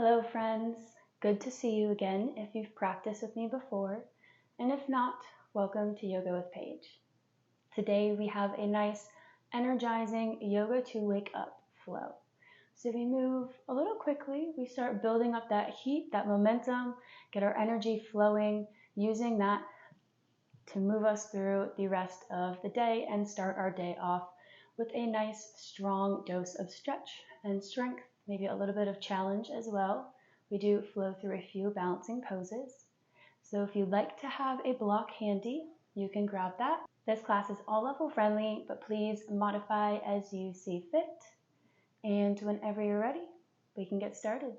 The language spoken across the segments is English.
Hello friends, good to see you again if you've practiced with me before, and if not, welcome to Yoga with Paige. Today we have a nice energizing yoga to wake up flow. So we move a little quickly, we start building up that heat, that momentum, get our energy flowing, using that to move us through the rest of the day and start our day off with a nice strong dose of stretch and strength. Maybe a little bit of challenge as well. We do flow through a few balancing poses. So if you'd like to have a block handy, you can grab that. This class is all level friendly, but please modify as you see fit. And whenever you're ready, we can get started.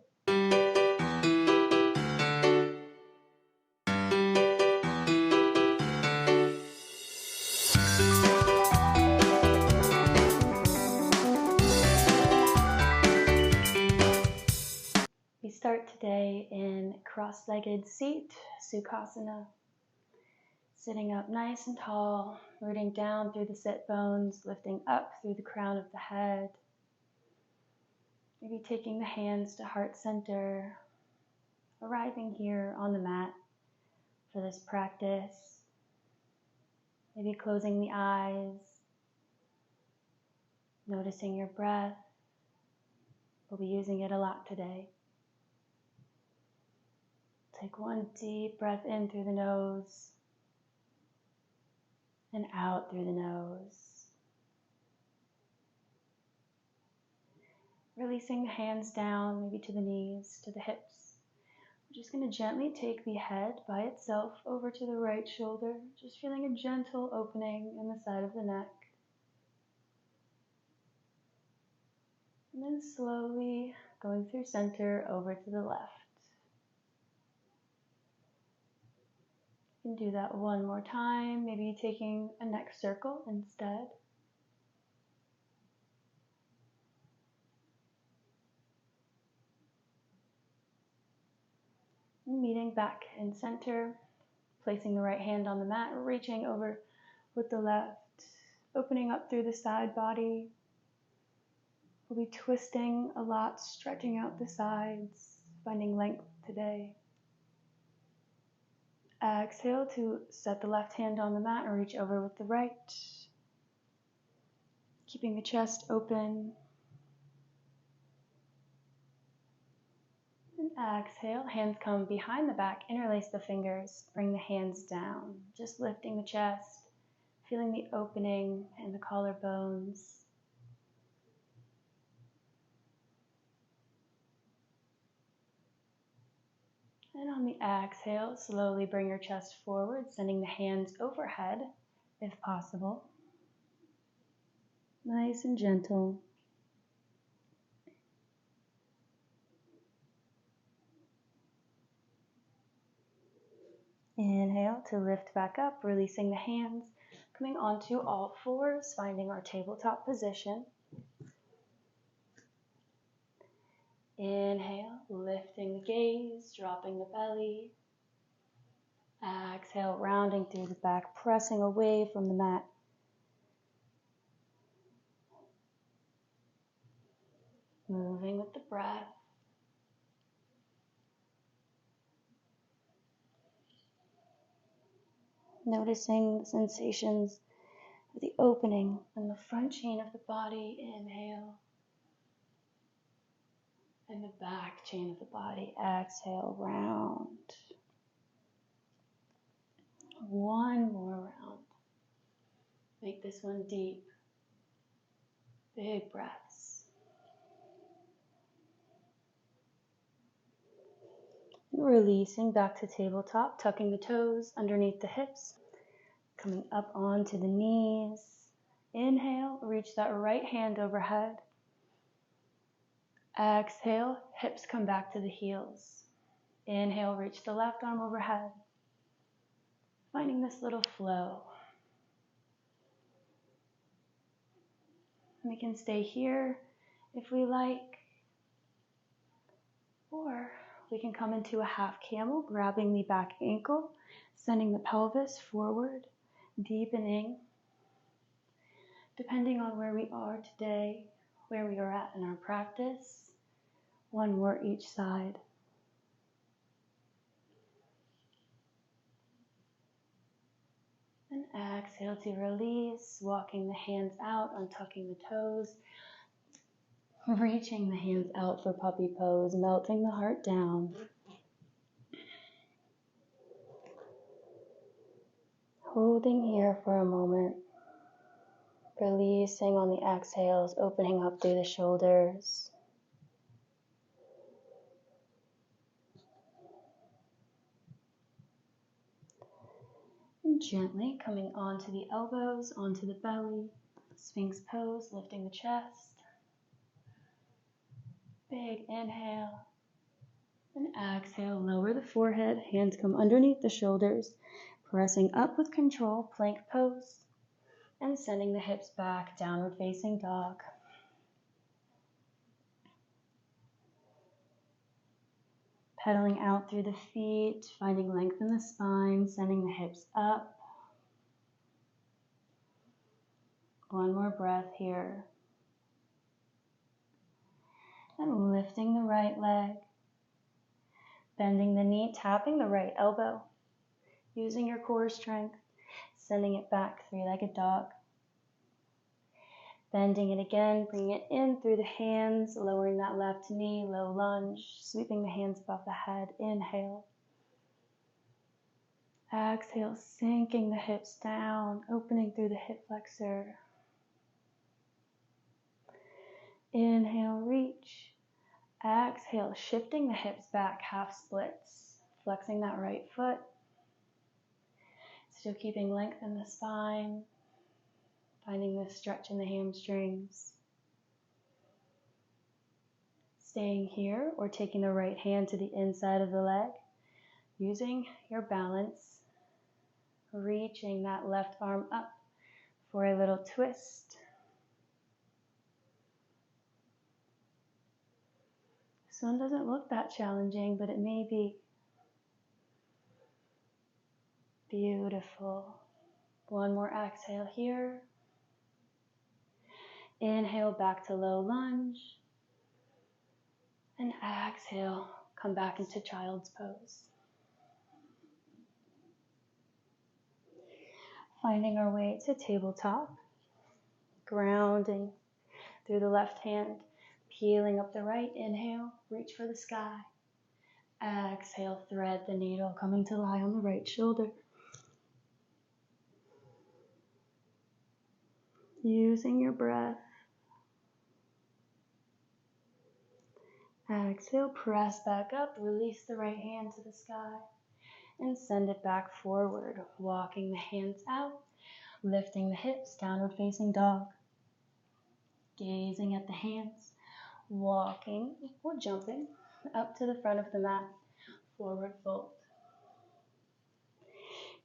We start today in cross-legged seat, Sukhasana. Sitting up nice and tall, rooting down through the sit bones, lifting up through the crown of the head. Maybe taking the hands to heart center, arriving here on the mat for this practice. Maybe closing the eyes, noticing your breath. We'll be using it a lot today. Take one deep breath in through the nose and out through the nose. Releasing the hands down, maybe to the knees, to the hips. We're just going to gently take the head by itself over to the right shoulder, just feeling a gentle opening in the side of the neck. And then slowly going through center over to the left. You can do that one more time, maybe taking a neck circle instead. Meeting back in center, placing the right hand on the mat, reaching over with the left, opening up through the side body. We'll be twisting a lot, stretching out the sides, finding length today. Exhale to set the left hand on the mat and reach over with the right. Keeping the chest open. And exhale, hands come behind the back, interlace the fingers, bring the hands down. Just lifting the chest, feeling the opening in the collarbones. And on the exhale, slowly bring your chest forward, sending the hands overhead if possible. Nice and gentle. Inhale to lift back up, releasing the hands, coming onto all fours, finding our tabletop position. Inhale, lifting the gaze, dropping the belly. Exhale, rounding through the back, pressing away from the mat. Moving with the breath. Noticing the sensations of the opening in the front chain of the body. Inhale. And the back chain of the body. Exhale, round. One more round. Make this one deep. Big breaths. Releasing back to tabletop, tucking the toes underneath the hips, coming up onto the knees. Inhale, reach that right hand overhead. Exhale, hips come back to the heels. Inhale, reach the left arm overhead. Finding this little flow. We can stay here if we like, or we can come into a half camel, grabbing the back ankle, sending the pelvis forward, deepening. Depending on where we are today, where we are at in our practice, One more each side. And exhale to release, walking the hands out, untucking the toes, reaching the hands out for puppy pose, melting the heart down. Holding here for a moment, releasing on the exhales, opening up through the shoulders. And gently coming onto the elbows, onto the belly, Sphinx pose, lifting the chest. Big inhale. And exhale, lower the forehead, hands come underneath the shoulders, pressing up with control, plank pose, and sending the hips back, downward facing dog. Pedaling out through the feet, finding length in the spine, sending the hips up. One more breath here. And lifting the right leg. Bending the knee, tapping the right elbow. Using your core strength, sending it back, three-legged dog. Bending it again, bringing it in through the hands, lowering that left knee, low lunge, sweeping the hands above the head. Inhale. Exhale, sinking the hips down, opening through the hip flexor. Inhale, reach. Exhale, shifting the hips back, half splits, flexing that right foot. Still keeping length in the spine, finding the stretch in the hamstrings. Staying here or taking the right hand to the inside of the leg, using your balance, reaching that left arm up for a little twist. This one doesn't look that challenging, but it may be. Beautiful. One more exhale here. Inhale back to low lunge. And exhale, come back into child's pose. Finding our way to tabletop. Grounding through the left hand. Peeling up the right. Inhale, reach for the sky. Exhale, thread the needle, coming to lie on the right shoulder. Using your breath. Exhale, press back up, release the right hand to the sky, and send it back forward, walking the hands out, lifting the hips, downward facing dog. Gazing at the hands, walking or jumping up to the front of the mat, forward fold.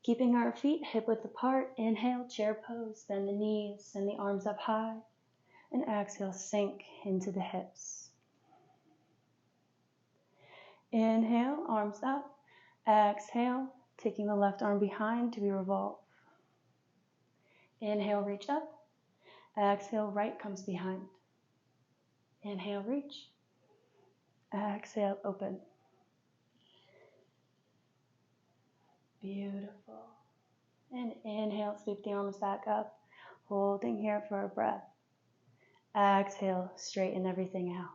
Keeping our feet hip width apart, inhale, chair pose, bend the knees, send the arms up high, and exhale, sink into the hips. Inhale, arms up, exhale, taking the left arm behind to be revolve. Inhale, reach up, exhale, right comes behind. Inhale, reach, exhale, open. Beautiful. And inhale, sweep the arms back up, holding here for a breath. Exhale, straighten everything out.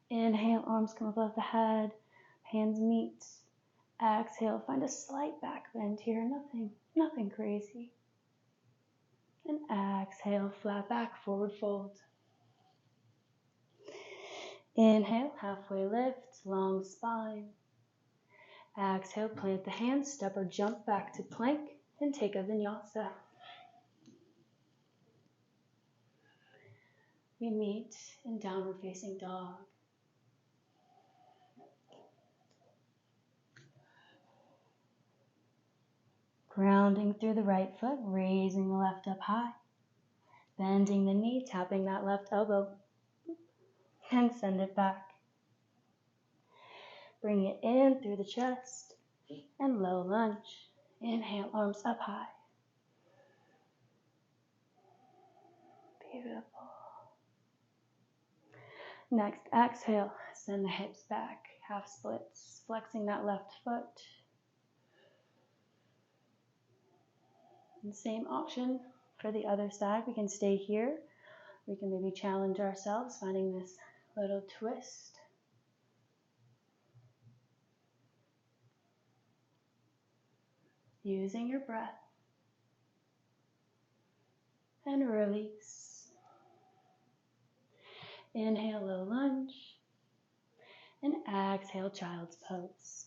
Inhale, arms come above the head, hands meet. Exhale, find a slight back bend here, nothing crazy. And exhale, flat back, forward fold. Inhale, halfway lift, long spine. Exhale, plant the hands, step or jump back to plank, and take a vinyasa. We meet in downward facing dog. Grounding through the right foot, raising the left up high. Bending the knee, tapping that left elbow. And send it back. Bring it in through the chest and low lunge. Inhale, arms up high. Beautiful. Next, exhale, send the hips back, half splits, flexing that left foot. And same option for the other side. We can stay here. We can maybe challenge ourselves, finding this little twist. Using your breath. And release. Inhale, low lunge. And exhale, child's pose.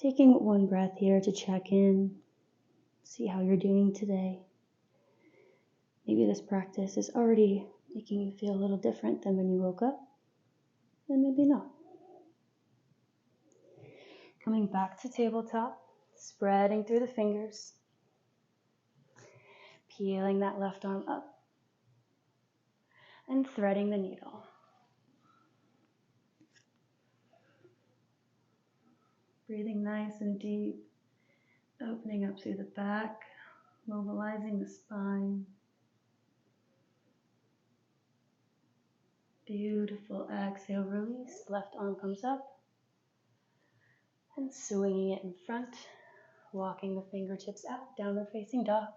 Taking one breath here to check in, see how you're doing today. Maybe this practice is already making you feel a little different than when you woke up, and maybe not. Coming back to tabletop, spreading through the fingers, peeling that left arm up, and threading the needle. Breathing nice and deep, opening up through the back, mobilizing the spine. Beautiful. Exhale, release. Left arm comes up. And swinging it in front. Walking the fingertips out. Downward facing dog.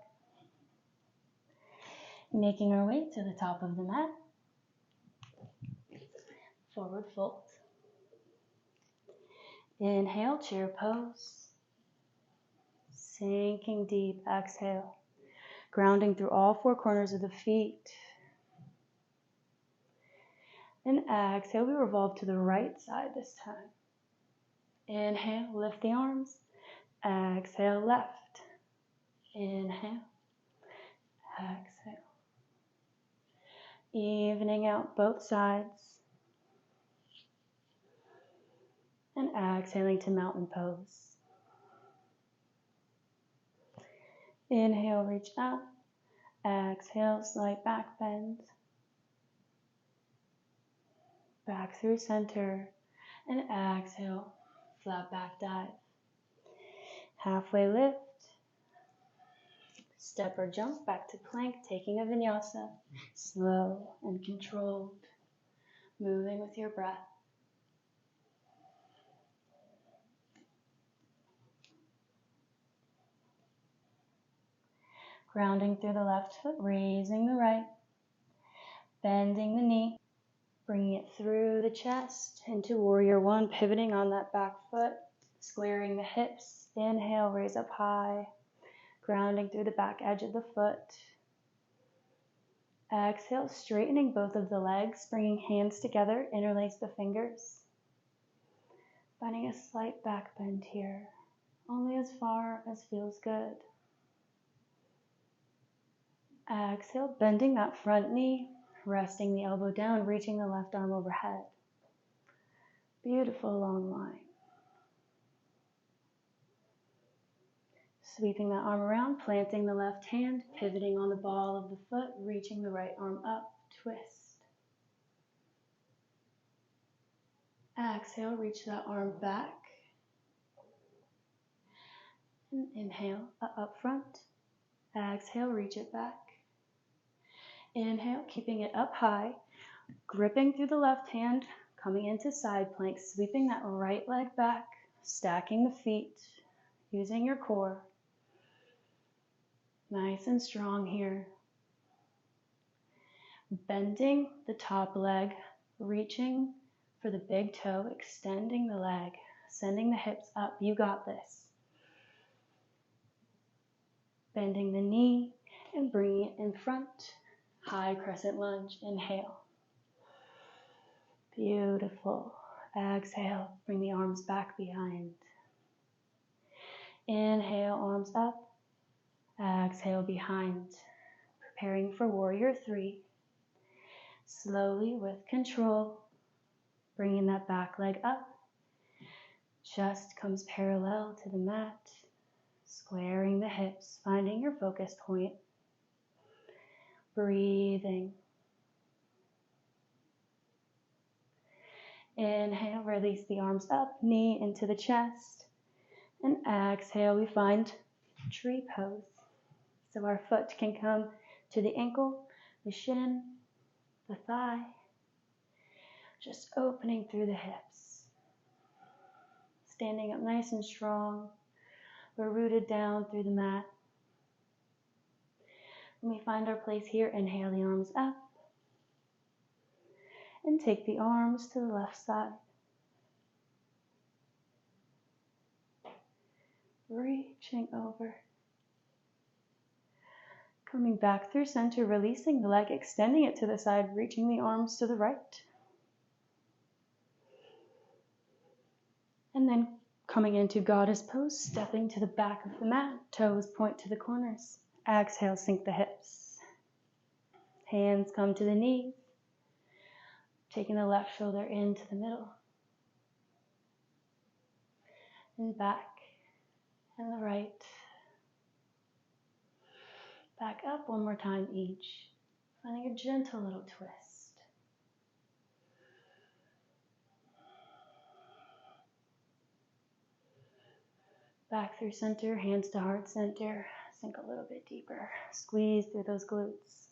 Making our way to the top of the mat. Forward fold. Inhale, chair pose. Sinking deep. Exhale. Grounding through all four corners of the feet. And exhale, we revolve to the right side this time. Inhale, lift the arms. Exhale, left. Inhale. Exhale. Evening out both sides. And exhaling to mountain pose. Inhale, reach up. Exhale, slight back bend. Back through center. And exhale, flat back dive. Halfway lift. Step or jump back to plank, taking a vinyasa. Slow and controlled. Moving with your breath. Grounding through the left foot, raising the right. Bending the knee. Bringing it through the chest into warrior one, pivoting on that back foot. Squaring the hips. Inhale, raise up high. Grounding through the back edge of the foot. Exhale, straightening both of the legs, bringing hands together, interlace the fingers. Finding a slight back bend here, only as far as feels good. Exhale, bending that front knee, resting the elbow down, reaching the left arm overhead. Beautiful long line. Sweeping that arm around, planting the left hand, pivoting on the ball of the foot, reaching the right arm up, twist. Exhale, reach that arm back. And inhale, up front. Exhale, reach it back. Inhale, keeping it up high, gripping through the left hand, coming into side plank, sweeping that right leg back, stacking the feet, using your core. Nice and strong here. Bending the top leg, reaching for the big toe, extending the leg, sending the hips up. You got this. Bending the knee and bringing it in front. High crescent lunge. Inhale. Beautiful. Exhale. Bring the arms back behind. Inhale, arms up. Exhale, behind. Preparing for warrior three. Slowly, with control, bringing that back leg up. Chest comes parallel to the mat. Squaring the hips, finding your focus point. Breathing. Inhale, release the arms up, knee into the chest. And exhale, we find tree pose. So our foot can come to the ankle, the shin, the thigh, just opening through the hips. Standing up nice and strong. We're rooted down through the mat. When we find our place here, inhale the arms up and take the arms to the left side. Reaching over. Coming back through center, releasing the leg, extending it to the side, reaching the arms to the right. And then coming into goddess pose, stepping to the back of the mat, toes point to the corners. Exhale, sink the hips. Hands come to the knees, taking the left shoulder into the middle. And back, and the right. Back up one more time each, finding a gentle little twist. Back through center, hands to heart center. Sink a little bit deeper. Squeeze through those glutes.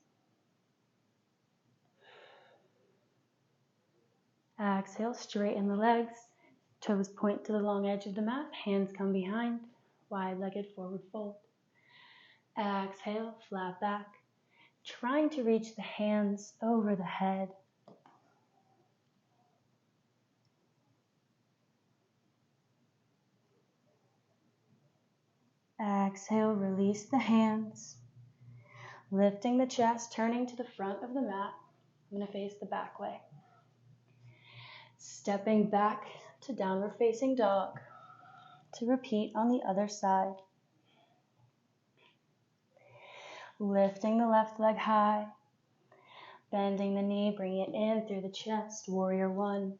Exhale, straighten the legs. Toes point to the long edge of the mat. Hands come behind. Wide-legged forward fold. Exhale, flat back. Trying to reach the hands over the head. Exhale, release the hands. Lifting the chest, turning to the front of the mat. I'm going to face the back way. Stepping back to downward facing dog. To repeat on the other side. Lifting the left leg high. Bending the knee, bring it in through the chest. Warrior one.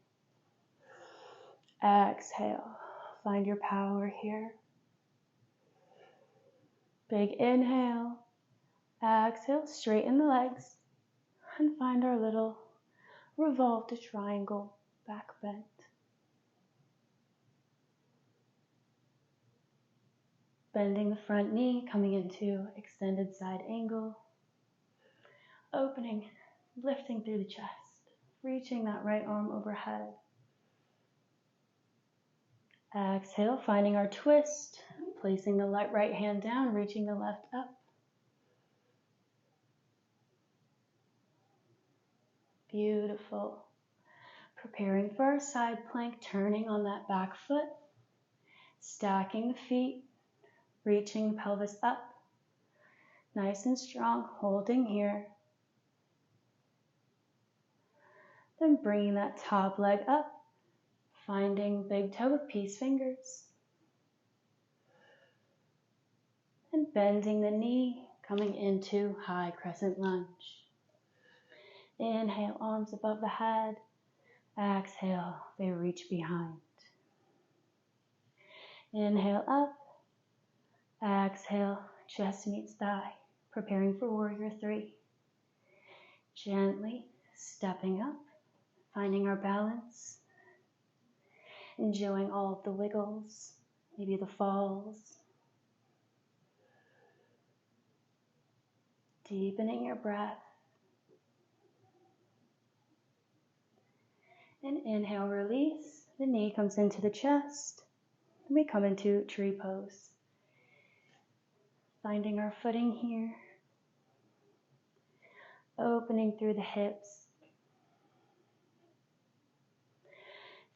Exhale. Find your power here. Big inhale. Exhale, straighten the legs. And find our little revolve to triangle back bend. Bending the front knee, coming into extended side angle. Opening, lifting through the chest. Reaching that right arm overhead. Exhale, finding our twist. Placing the right hand down, reaching the left up. Beautiful. Preparing for our side plank, turning on that back foot. Stacking the feet. Reaching the pelvis up. Nice and strong, holding here. Then bringing that top leg up. Finding big toe with peace fingers. And bending the knee, coming into high crescent lunge. Inhale, arms above the head. Exhale, they reach behind. Inhale up. Exhale, chest meets thigh. Preparing for warrior three. Gently stepping up, finding our balance. Enjoying all of the wiggles, maybe the falls. Deepening your breath. And inhale, release. The knee comes into the chest. And we come into tree pose. Finding our footing here. Opening through the hips.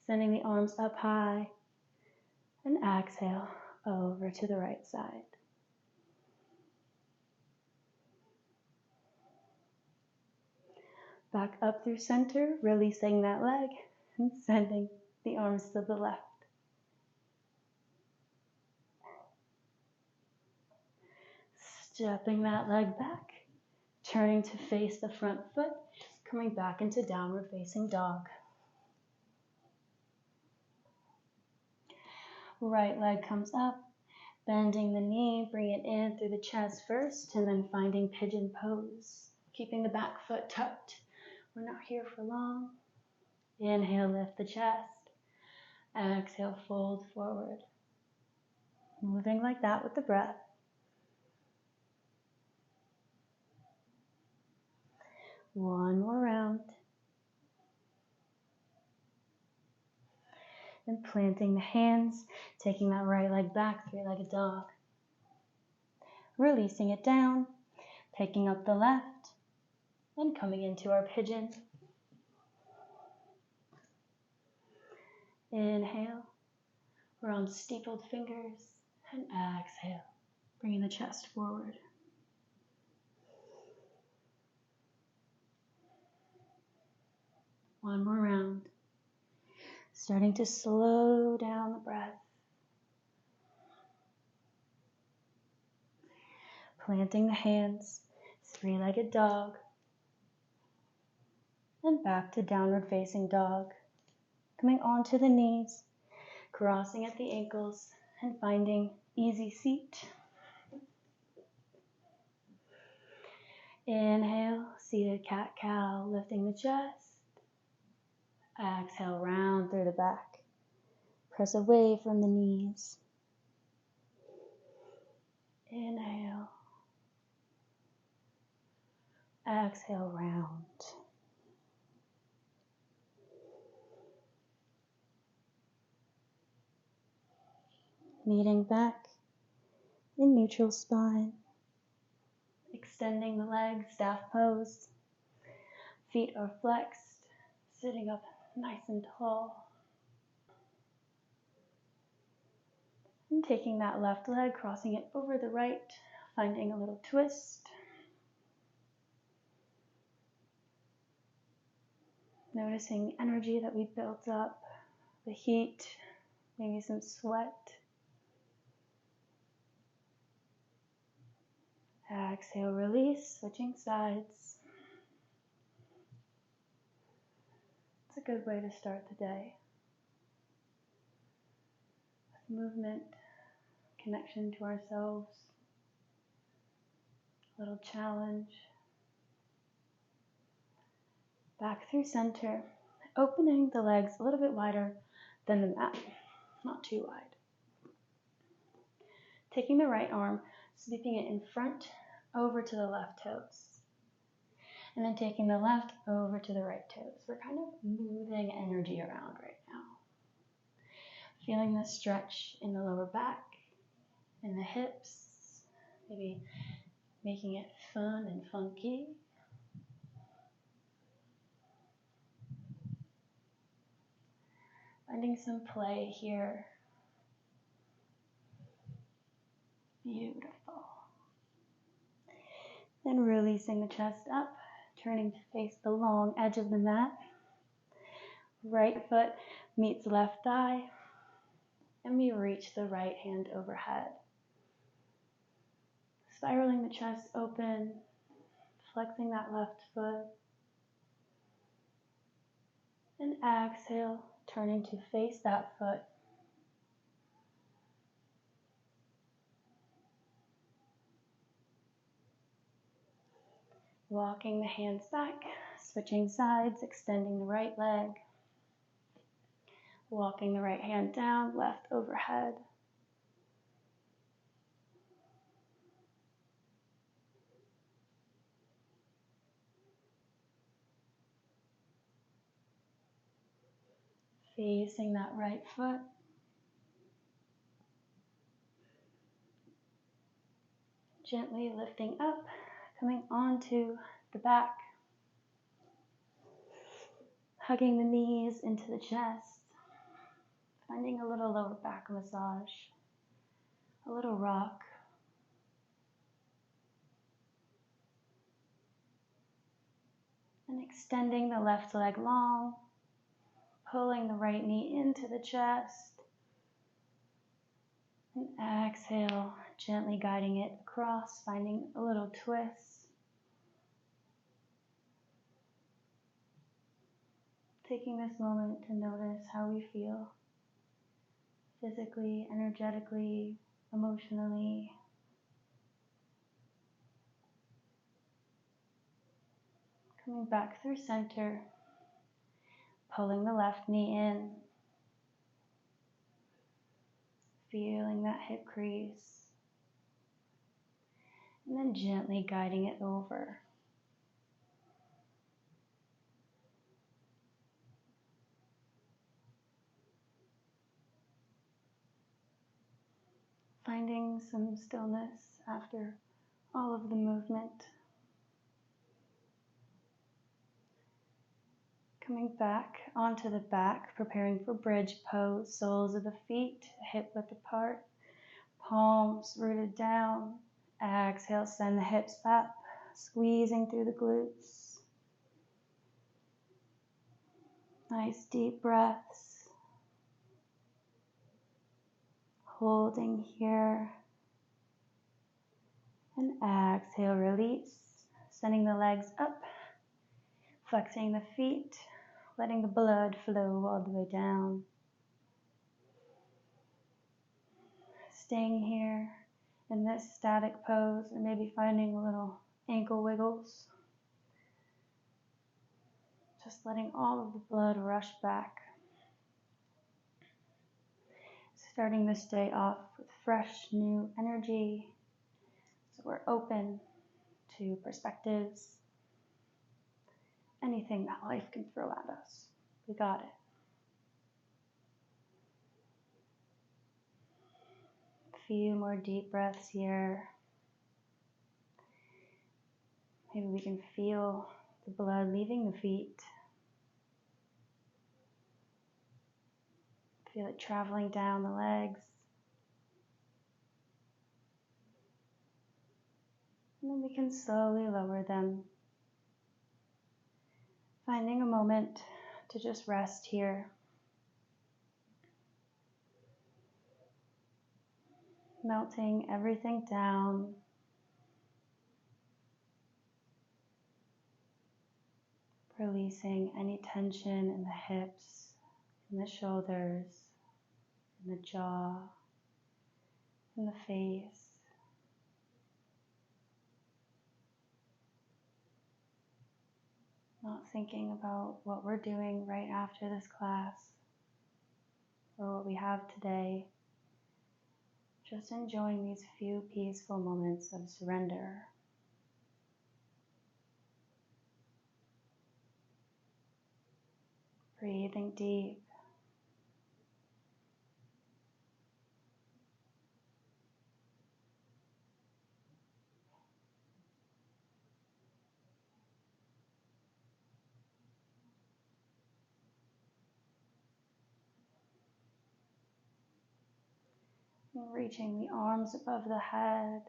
Sending the arms up high. And exhale over to the right side. Back up through center, releasing that leg and sending the arms to the left. Stepping that leg back, turning to face the front foot, coming back into downward facing dog. Right leg comes up, bending the knee, bring it in through the chest first, and then finding pigeon pose. Keeping the back foot tucked. We're not here for long. Inhale, lift the chest. Exhale, fold forward. Moving like that with the breath. One more round. And planting the hands, taking that right leg back, three-legged dog. Releasing it down, taking up the left, and coming into our pigeon. Inhale, we're on steepled fingers, and exhale, bringing the chest forward. One more round. Starting to slow down the breath. Planting the hands, three-legged dog, and back to downward facing dog. Coming onto the knees, crossing at the ankles, and finding easy seat. Inhale, seated cat-cow, lifting the chest. Exhale, round through the back. Press away from the knees. Inhale. Exhale, round. Meeting back in neutral spine. Extending the legs, staff pose. Feet are flexed, sitting up nice and tall. And taking that left leg, crossing it over the right, finding a little twist. Noticing energy that we built up, the heat, maybe some sweat. Exhale, release, switching sides. It's a good way to start the day. With movement, connection to ourselves, a little challenge. Back through center, opening the legs a little bit wider than the mat, not too wide. Taking the right arm, sweeping it in front, over to the left toes. And then taking the left over to the right toes. We're kind of moving energy around right now. Feeling the stretch in the lower back, in the hips, maybe making it fun and funky. Finding some play here. Beautiful. Then releasing the chest up, turning to face the long edge of the mat. Right foot meets left thigh, and we reach the right hand overhead. Spiraling the chest open, flexing that left foot. And exhale, turning to face that foot. Walking the hands back, switching sides, extending the right leg. Walking the right hand down, left overhead. Facing that right foot. Gently lifting up, coming onto the back. Hugging the knees into the chest. Finding a little lower back massage. A little rock. And extending the left leg long. Pulling the right knee into the chest. And exhale, gently guiding it across, finding a little twist. Taking this moment to notice how we feel physically, energetically, emotionally. Coming back through center, pulling the left knee in. Feeling that hip crease. And then gently guiding it over. finding some stillness after all of the movement. Coming back onto the back, preparing for bridge pose, soles of the feet hip width apart, palms rooted down. Exhale, send the hips up, squeezing through the glutes. Nice deep breaths. Holding here. And exhale, release. Sending the legs up, flexing the feet, letting the blood flow all the way down. Staying here in this static pose, and maybe finding little ankle wiggles. Just letting all of the blood rush back. Starting this day off with fresh new energy. So we're open to perspectives. Anything that life can throw at us. We got it. A few more deep breaths here. Maybe we can feel the blood leaving the feet. Feel it traveling down the legs. And then we can slowly lower them. Finding a moment to just rest here. Melting everything down. Releasing any tension in the hips, in the shoulders, in the jaw, in the face. Not thinking about what we're doing right after this class or what we have today. Just enjoying these few peaceful moments of surrender. Breathing deep. And reaching the arms above the head.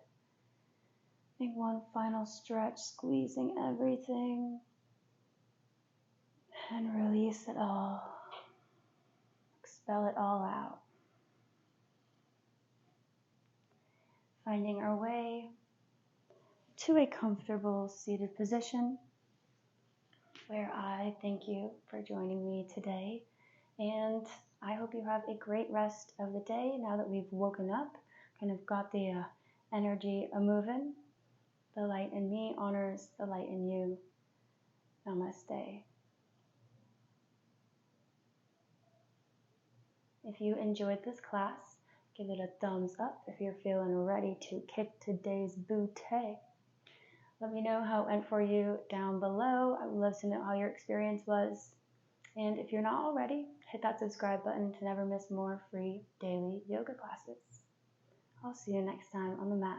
Make one final stretch, squeezing everything. And release it all. Expel it all out. Finding our way to a comfortable seated position where I thank you for joining me today. And I hope you have a great rest of the day now that we've woken up, kind of got the energy moving. The light in me honors the light in you. Namaste. If you enjoyed this class, give it a thumbs up if you're feeling ready to kick today's booty. Let me know how it went for you down below. I would love to know how your experience was. And if you're not already, hit that subscribe button to never miss more free daily yoga classes. I'll see you next time on the mat.